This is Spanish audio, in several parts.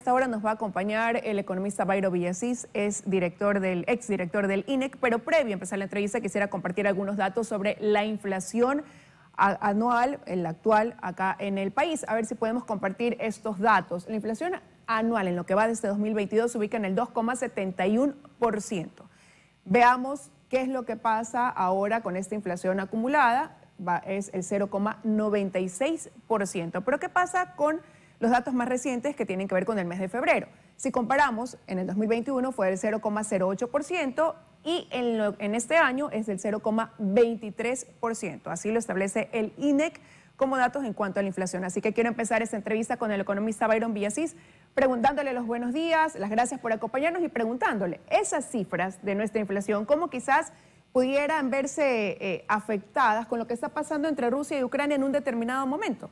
Esta hora nos va a acompañar el economista Byron Villasís, es exdirector del INEC, pero previo a empezar la entrevista quisiera compartir algunos datos sobre la inflación anual, la actual acá en el país. A ver si podemos compartir estos datos. La inflación anual en lo que va desde 2022 se ubica en el 2,71%. Veamos qué es lo que pasa ahora con esta inflación acumulada, es el 0,96%. Pero ¿qué pasa con los datos más recientes que tienen que ver con el mes de febrero? Si comparamos, en el 2021 fue del 0,08% y en este año es del 0,23%. Así lo establece el INEC como datos en cuanto a la inflación. Así que quiero empezar esta entrevista con el economista Byron Villasís, preguntándole los buenos días, las gracias por acompañarnos y preguntándole esas cifras de nuestra inflación, cómo quizás pudieran verse afectadas con lo que está pasando entre Rusia y Ucrania en un determinado momento.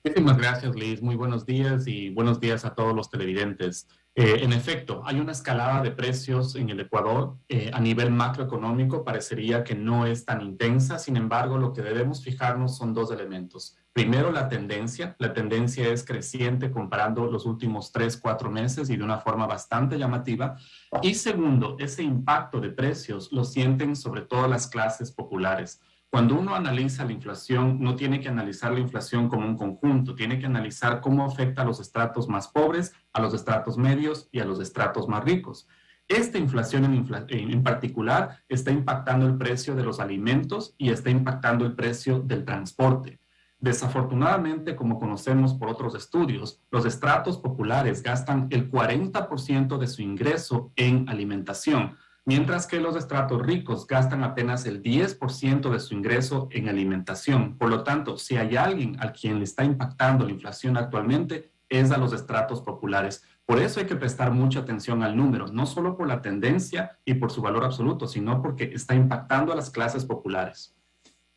Muchísimas gracias, Liz. Muy buenos días y buenos días a todos los televidentes. En efecto, hay una escalada de precios en el Ecuador. A nivel macroeconómico parecería que no es tan intensa. Sin embargo, lo que debemos fijarnos son dos elementos. Primero, la tendencia. La tendencia es creciente comparando los últimos 3-4 meses y de una forma bastante llamativa. Y segundo, ese impacto de precios lo sienten sobre todo las clases populares. Cuando uno analiza la inflación, no tiene que analizar la inflación como un conjunto, tiene que analizar cómo afecta a los estratos más pobres, a los estratos medios y a los estratos más ricos. Esta inflación en particular está impactando el precio de los alimentos y está impactando el precio del transporte. Desafortunadamente, como conocemos por otros estudios, los estratos populares gastan el 40% de su ingreso en alimentación, mientras que los estratos ricos gastan apenas el 10% de su ingreso en alimentación. Por lo tanto, si hay alguien a quien le está impactando la inflación actualmente, es a los estratos populares. Por eso hay que prestar mucha atención al número, no solo por la tendencia y por su valor absoluto, sino porque está impactando a las clases populares.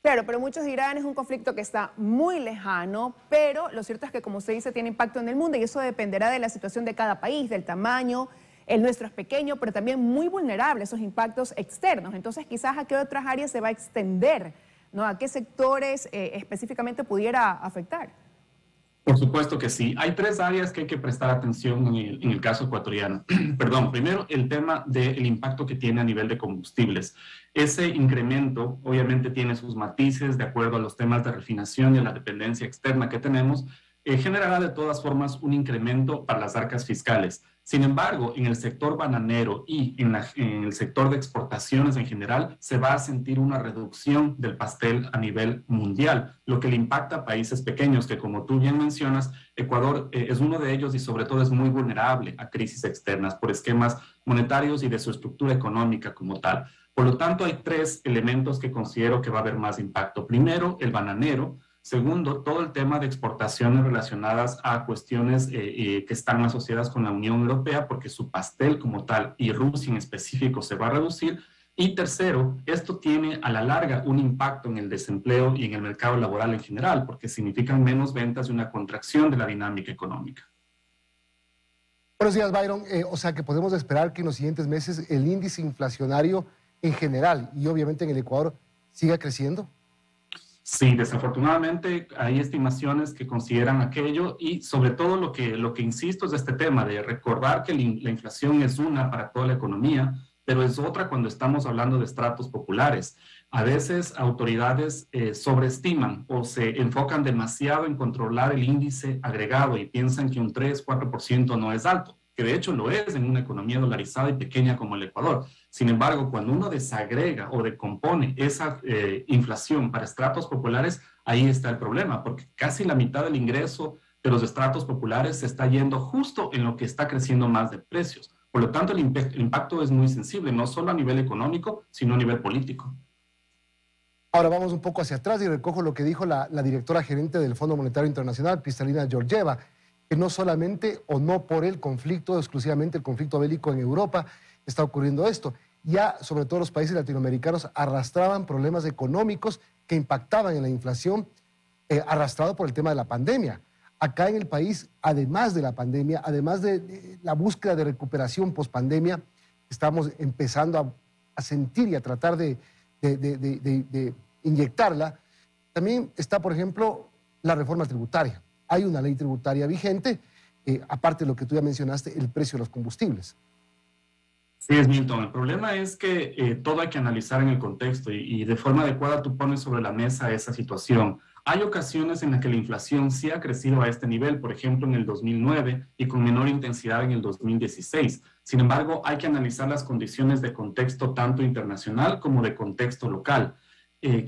Claro, pero muchos dirán es un conflicto que está muy lejano, pero lo cierto es que, como usted dice, tiene impacto en el mundo y eso dependerá de la situación de cada país, del tamaño. El nuestro es pequeño, pero también muy vulnerable a esos impactos externos. Entonces, quizás a qué otras áreas se va a extender, ¿no? ¿A qué sectores específicamente pudiera afectar? Por supuesto que sí. Hay tres áreas que hay que prestar atención en el caso ecuatoriano. Perdón, primero el tema del impacto que tiene a nivel de combustibles. Ese incremento obviamente tiene sus matices de acuerdo a los temas de refinación y a la dependencia externa que tenemos. Generará de todas formas un incremento para las arcas fiscales. Sin embargo, en el sector bananero y en el sector de exportaciones en general, se va a sentir una reducción del pastel a nivel mundial, lo que le impacta a países pequeños, que como tú bien mencionas, Ecuador es uno de ellos y sobre todo es muy vulnerable a crisis externas por esquemas monetarios y de su estructura económica como tal. Por lo tanto, hay tres elementos que considero que va a haber más impacto. Primero, el bananero. Segundo, todo el tema de exportaciones relacionadas a cuestiones que están asociadas con la Unión Europea, porque su pastel como tal y Rusia en específico se va a reducir. Y tercero, esto tiene a la larga un impacto en el desempleo y en el mercado laboral en general, porque significan menos ventas y una contracción de la dinámica económica. Buenos días, Byron. O sea que podemos esperar que en los siguientes meses el índice inflacionario en general y obviamente en el Ecuador siga creciendo. Sí, desafortunadamente hay estimaciones que consideran aquello y sobre todo lo que insisto es este tema de recordar que la inflación es una para toda la economía, pero es otra cuando estamos hablando de estratos populares. A veces autoridades sobreestiman o se enfocan demasiado en controlar el índice agregado y piensan que un 3-4% no es alto, que de hecho lo es en una economía dolarizada y pequeña como el Ecuador. Sin embargo, cuando uno desagrega o decompone esa inflación para estratos populares, ahí está el problema, porque casi la mitad del ingreso de los estratos populares se está yendo justo en lo que está creciendo más de precios. Por lo tanto, el impacto es muy sensible, no solo a nivel económico, sino a nivel político. Ahora vamos un poco hacia atrás y recojo lo que dijo la directora gerente del Fondo Monetario Internacional, Kristalina Georgieva, que no solamente o no por el conflicto, exclusivamente el conflicto bélico en Europa, está ocurriendo esto. Ya, sobre todo los países latinoamericanos, arrastraban problemas económicos que impactaban en la inflación, arrastrado por el tema de la pandemia. Acá en el país, además de la pandemia, además de la búsqueda de recuperación post-pandemia, estamos empezando a sentir y a tratar de inyectarla. También está, por ejemplo, la reforma tributaria. Hay una ley tributaria vigente aparte de lo que tú ya mencionaste, el precio de los combustibles. Sí, es Milton. El problema es que todo hay que analizar en el contexto y de forma adecuada tú pones sobre la mesa esa situación. Hay ocasiones en las que la inflación sí ha crecido a este nivel, por ejemplo en el 2009 y con menor intensidad en el 2016. Sin embargo, hay que analizar las condiciones de contexto tanto internacional como de contexto local.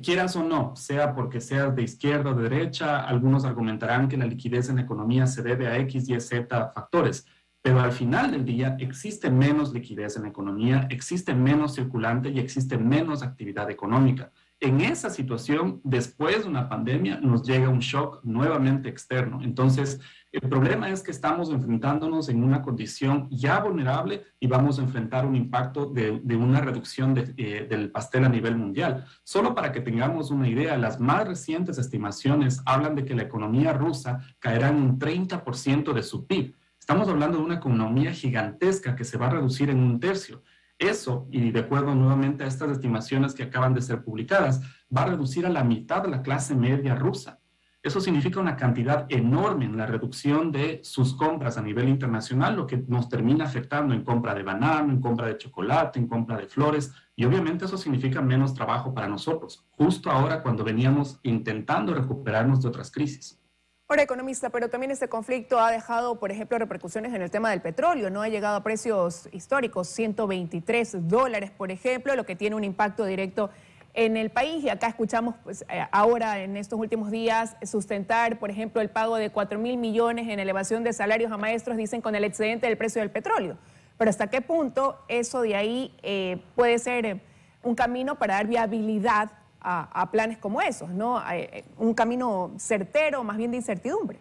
Quieras o no, sea porque seas de izquierda o de derecha, algunos argumentarán que la liquidez en la economía se debe a X, Y, Z factores. Pero al final del día existe menos liquidez en la economía, existe menos circulante y existe menos actividad económica. En esa situación, después de una pandemia, nos llega un shock nuevamente externo. Entonces, el problema es que estamos enfrentándonos en una condición ya vulnerable y vamos a enfrentar un impacto de una reducción del pastel a nivel mundial. Solo para que tengamos una idea, las más recientes estimaciones hablan de que la economía rusa caerá en un 30% de su PIB. Estamos hablando de una economía gigantesca que se va a reducir en un tercio. Eso, y de acuerdo nuevamente a estas estimaciones que acaban de ser publicadas, va a reducir a la mitad de la clase media rusa. Eso significa una cantidad enorme en la reducción de sus compras a nivel internacional, lo que nos termina afectando en compra de banano, en compra de chocolate, en compra de flores, y obviamente eso significa menos trabajo para nosotros, justo ahora cuando veníamos intentando recuperarnos de otras crisis. Ahora, economista, pero también este conflicto ha dejado, por ejemplo, repercusiones en el tema del petróleo, ¿no? Ha llegado a precios históricos, $123, por ejemplo, lo que tiene un impacto directo en el país. Y acá escuchamos, pues, ahora en estos últimos días, sustentar, por ejemplo, el pago de 4.000 millones en elevación de salarios a maestros, dicen, con el excedente del precio del petróleo. Pero ¿hasta qué punto eso de ahí puede ser un camino para dar viabilidad a planes como esos, ¿no? Un camino certero, más bien de incertidumbre?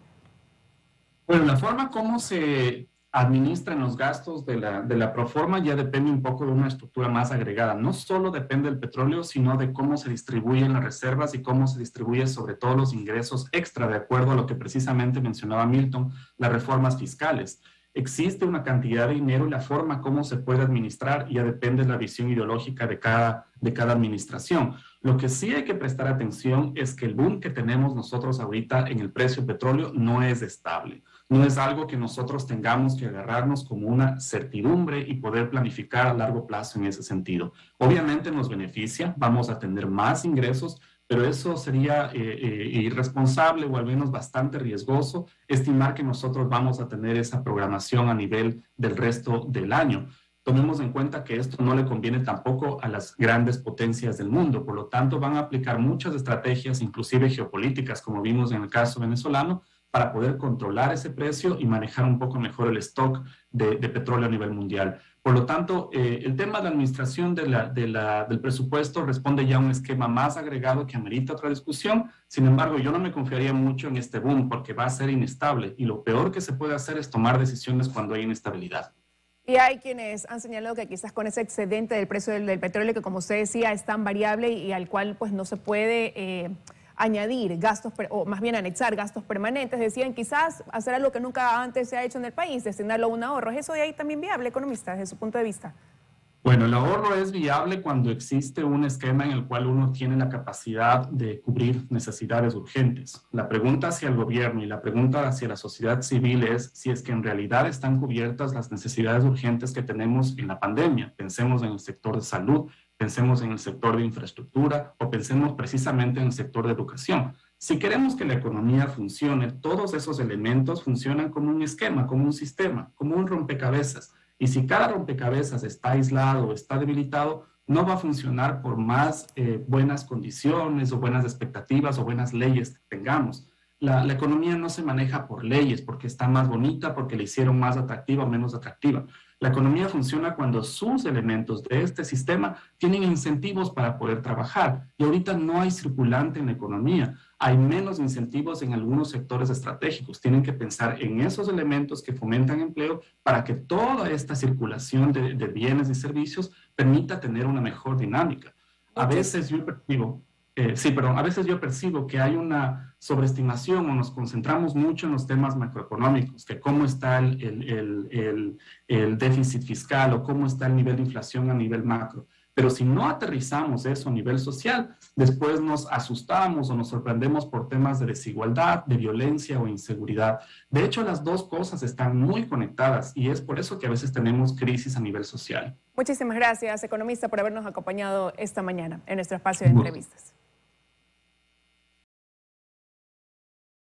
Bueno, la forma como se administran los gastos de la Proforma ya depende un poco de una estructura más agregada. No solo depende del petróleo, sino de cómo se distribuyen las reservas y cómo se distribuyen sobre todo los ingresos extra, de acuerdo a lo que precisamente mencionaba Milton, las reformas fiscales. Existe una cantidad de dinero y la forma como se puede administrar ya depende de la visión ideológica de cada administración. Lo que sí hay que prestar atención es que el boom que tenemos nosotros ahorita en el precio del petróleo no es estable. No es algo que nosotros tengamos que agarrarnos como una certidumbre y poder planificar a largo plazo en ese sentido. Obviamente nos beneficia, vamos a tener más ingresos, pero eso sería irresponsable o al menos bastante riesgoso estimar que nosotros vamos a tener esa programación a nivel del resto del año. Tomemos en cuenta que esto no le conviene tampoco a las grandes potencias del mundo, por lo tanto van a aplicar muchas estrategias, inclusive geopolíticas, como vimos en el caso venezolano, para poder controlar ese precio y manejar un poco mejor el stock de petróleo a nivel mundial. Por lo tanto, el tema de la administración del presupuesto responde ya a un esquema más agregado que amerita otra discusión. Sin embargo, yo no me confiaría mucho en este boom porque va a ser inestable y lo peor que se puede hacer es tomar decisiones cuando hay inestabilidad. Y hay quienes han señalado que quizás con ese excedente del precio del petróleo, que como usted decía es tan variable y al cual pues no se puede añadir gastos, o más bien anexar gastos permanentes, decían quizás hacer algo que nunca antes se ha hecho en el país, destinarlo a un ahorro. ¿Es eso de ahí también viable, economista, desde su punto de vista? Bueno, el ahorro es viable cuando existe un esquema en el cual uno tiene la capacidad de cubrir necesidades urgentes. La pregunta hacia el gobierno y la pregunta hacia la sociedad civil es si es que en realidad están cubiertas las necesidades urgentes que tenemos en la pandemia. Pensemos en el sector de salud, pensemos en el sector de infraestructura o pensemos precisamente en el sector de educación. Si queremos que la economía funcione, todos esos elementos funcionan como un esquema, como un sistema, como un rompecabezas. Y si cada rompecabezas está aislado o está debilitado, no va a funcionar por más buenas condiciones o buenas expectativas o buenas leyes que tengamos. La economía no se maneja por leyes, porque está más bonita, porque le hicieron más atractiva o menos atractiva. La economía funciona cuando sus elementos de este sistema tienen incentivos para poder trabajar. Y ahorita no hay circulante en la economía. Hay menos incentivos en algunos sectores estratégicos. Tienen que pensar en esos elementos que fomentan empleo para que toda esta circulación de bienes y servicios permita tener una mejor dinámica. A veces yo percibo que hay una sobreestimación o nos concentramos mucho en los temas macroeconómicos, que cómo está el déficit fiscal o cómo está el nivel de inflación a nivel macro. Pero si no aterrizamos eso a nivel social, después nos asustamos o nos sorprendemos por temas de desigualdad, de violencia o inseguridad. De hecho, las dos cosas están muy conectadas y es por eso que a veces tenemos crisis a nivel social. Muchísimas gracias, economista, por habernos acompañado esta mañana en nuestro espacio de entrevistas.